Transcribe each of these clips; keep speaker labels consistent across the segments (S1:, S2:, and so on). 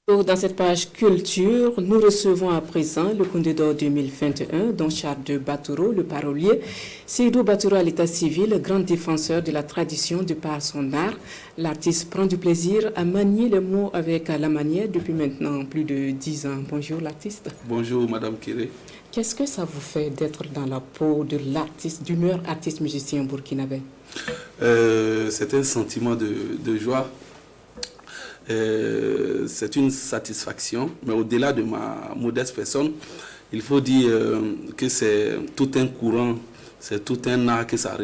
S1: Dans cette page culture, nous recevons à présent le Koundé d'or 2021, dont Charles de Batoro, le parolier. Seydou Batoro à l'état civil, grand défenseur de la tradition de par son art. L'artiste prend du plaisir à manier les mots avec la manière depuis maintenant plus de 10 ans. Bonjour l'artiste.
S2: Bonjour Madame Kéré.
S1: Qu'est-ce que ça vous fait d'être dans la peau de l'artiste, du meilleur artiste musicien burkinabé?
S2: C'est un sentiment de joie. C'est une satisfaction, mais au-delà de ma modeste personne, il faut dire que c'est tout un courant, c'est tout un art que ça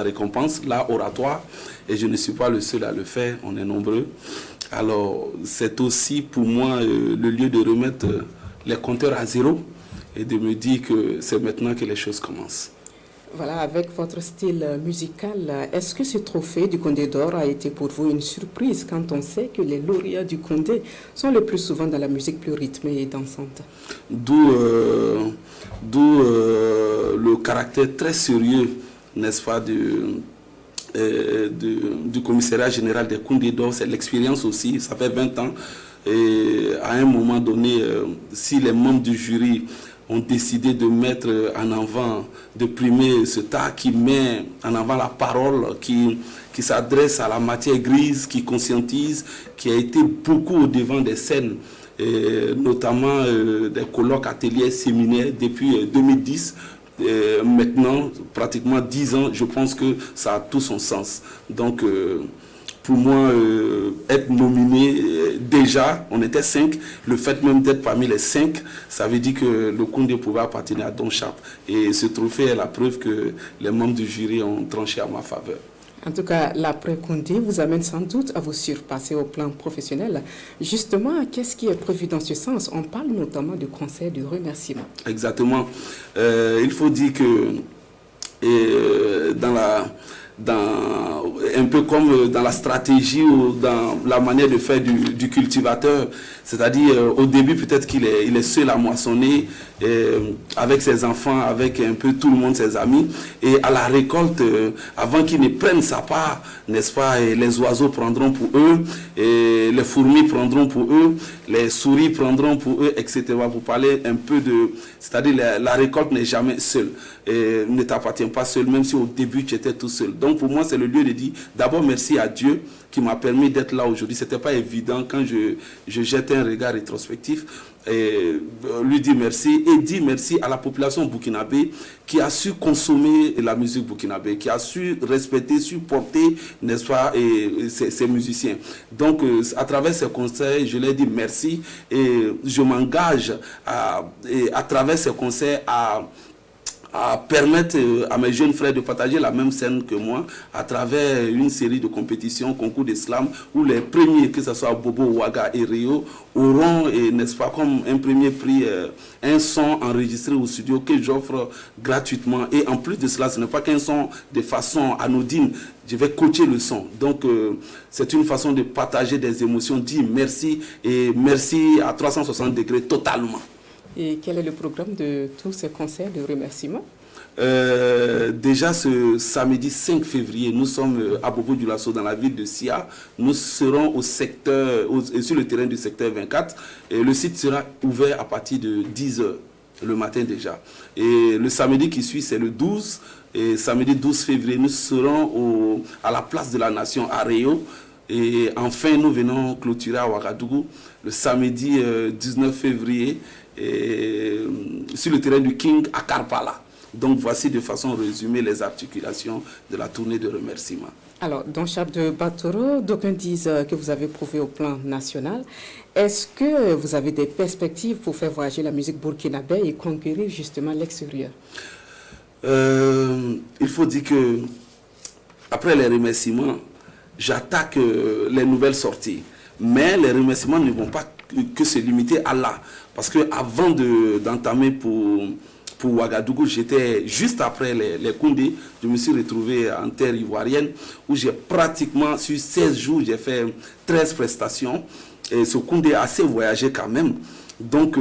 S2: récompense, l'art oratoire, et je ne suis pas le seul à le faire, on est nombreux. Alors c'est aussi pour moi le lieu de remettre les compteurs à zéro et de me dire que c'est maintenant que les choses commencent.
S1: Voilà, avec votre style musical, est-ce que ce trophée du Koundé d'or a été pour vous une surprise quand on sait que les lauréats du Koundé sont le plus souvent dans la musique plus rythmée et dansante?
S2: D'où le caractère très sérieux, n'est-ce pas, du commissariat général des Koundé d'or. C'est l'expérience aussi, ça fait 20 ans. Et à un moment donné, si les membres du jury ont décidé de mettre en avant, de primer ce art qui met en avant la parole, qui s'adresse à la matière grise, qui conscientise, qui a été beaucoup au devant des scènes, et notamment des colloques, ateliers, séminaires depuis 2010. Maintenant, pratiquement 10 ans, je pense que ça a tout son sens. Donc, pour moi, être nominé, déjà, on était 5. Le fait même d'être parmi les 5, ça veut dire que le Koundé pouvait appartenir à Don Charles. Et ce trophée est la preuve que les membres du jury ont tranché à ma faveur.
S1: En tout cas, l'après-Koundé vous amène sans doute à vous surpasser au plan professionnel. Justement, qu'est-ce qui est prévu dans ce sens? On parle notamment de concert de remerciement.
S2: Exactement. Il faut dire que un peu comme dans la stratégie ou dans la manière de faire du cultivateur, c'est-à-dire au début peut-être qu'il est seul à moissonner avec ses enfants, avec un peu tout le monde, ses amis, et à la récolte, avant qu'il ne prenne sa part, n'est-ce pas, et les oiseaux prendront pour eux, et les fourmis prendront pour eux, les souris prendront pour eux, etc. Pour parler un peu c'est-à-dire la récolte n'est jamais seule, et ne t'appartient pas seul, même si au début tu étais tout seul. Donc pour moi c'est le lieu de dire d'abord merci à Dieu qui m'a permis d'être là aujourd'hui. C'était pas évident quand je jette un regard rétrospectif, et lui dire merci, et dire merci à la population burkinabé qui a su consommer la musique burkinabé, qui a su respecter, supporter, n'est-ce pas, ces musiciens. Donc à travers ces concerts, je leur dis merci, et je m'engage à travers ces concerts à permettre à mes jeunes frères de partager la même scène que moi à travers une série de compétitions, concours de slam, où les premiers, que ce soit Bobo, Ouaga et Rio, auront, n'est-ce pas, comme un premier prix, un son enregistré au studio que j'offre gratuitement. Et en plus de cela, ce n'est pas qu'un son de façon anodine, je vais coacher le son. Donc, c'est une façon de partager des émotions, dire merci, et merci à 360 degrés totalement.
S1: Et quel est le programme de tous ces concerts de remerciement?
S2: Déjà ce samedi 5 février, nous sommes à Bobo du Lasso dans la ville de Sia. Nous serons sur le terrain du secteur 24. Et le site sera ouvert à partir de 10h le matin déjà. Et le samedi qui suit, c'est le 12. Et samedi 12 février, nous serons à la place de la Nation à Rio. Et enfin, nous venons clôturer à Ouagadougou le samedi 19 février. Sur le terrain du King à Karpala. Donc voici de façon résumée les articulations de la tournée de remerciements.
S1: Alors, Don Charles de Batoro, d'aucuns disent que vous avez prouvé au plan national. Est-ce que vous avez des perspectives pour faire voyager la musique burkinabé et conquérir justement l'extérieur?
S2: Il faut dire que après les remerciements, j'attaque les nouvelles sorties. Mais les remerciements ne vont pas que se limiter à là. Parce qu'avant d'entamer pour Ouagadougou, j'étais juste après les Koundé, je me suis retrouvé en terre ivoirienne où j'ai pratiquement, sur 16 jours, j'ai fait 13 prestations. Et ce Koundé a assez voyagé quand même. Donc,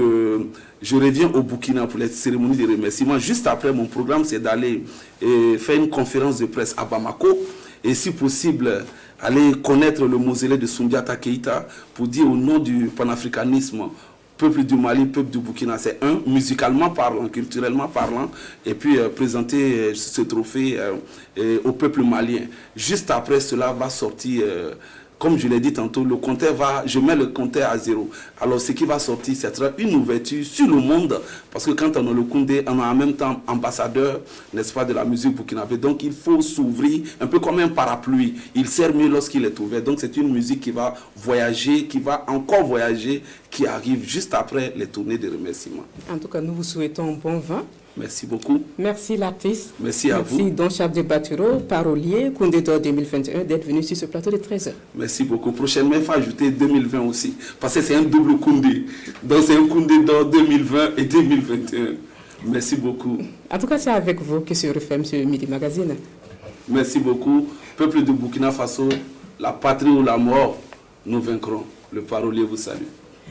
S2: je reviens au Burkina pour les cérémonies de remerciement. Juste après, mon programme, c'est d'aller faire une conférence de presse à Bamako et si possible aller connaître le mausolée de Soundiata Keïta pour dire au nom du panafricanisme, peuple du Mali, peuple du Burkina, c'est musicalement parlant, culturellement parlant, et puis présenter ce trophée au peuple malien. Juste après cela va sortir, comme je l'ai dit tantôt, le compteur je mets le compteur à 0. Alors ce qui va sortir, c'est une ouverture sur le monde, parce que quand on a le Koundé, on est en même temps ambassadeur, n'est-ce pas, de la musique burkinabé. Donc il faut s'ouvrir un peu comme un parapluie. Il sert mieux lorsqu'il est ouvert. Donc c'est une musique qui va voyager, qui va encore voyager, qui arrive juste après les tournées de remerciements.
S1: En tout cas, nous vous souhaitons un bon vent.
S2: Merci beaucoup.
S1: Merci l'artiste.
S2: Merci à vous.
S1: Merci Don Charles Baturo, parolier, Koundé d'or 2021, d'être venu sur ce plateau de 13h.
S2: Merci beaucoup. Prochainement, il faut ajouter 2020 aussi, parce que c'est un double Koundé. Donc c'est un Koundé d'or 2020 et 2021. Merci beaucoup.
S1: En tout cas, c'est avec vous que se referme ce Midi Magazine.
S2: Merci beaucoup. Peuple de Burkina Faso, la patrie ou la mort, nous vaincrons. Le parolier vous salue.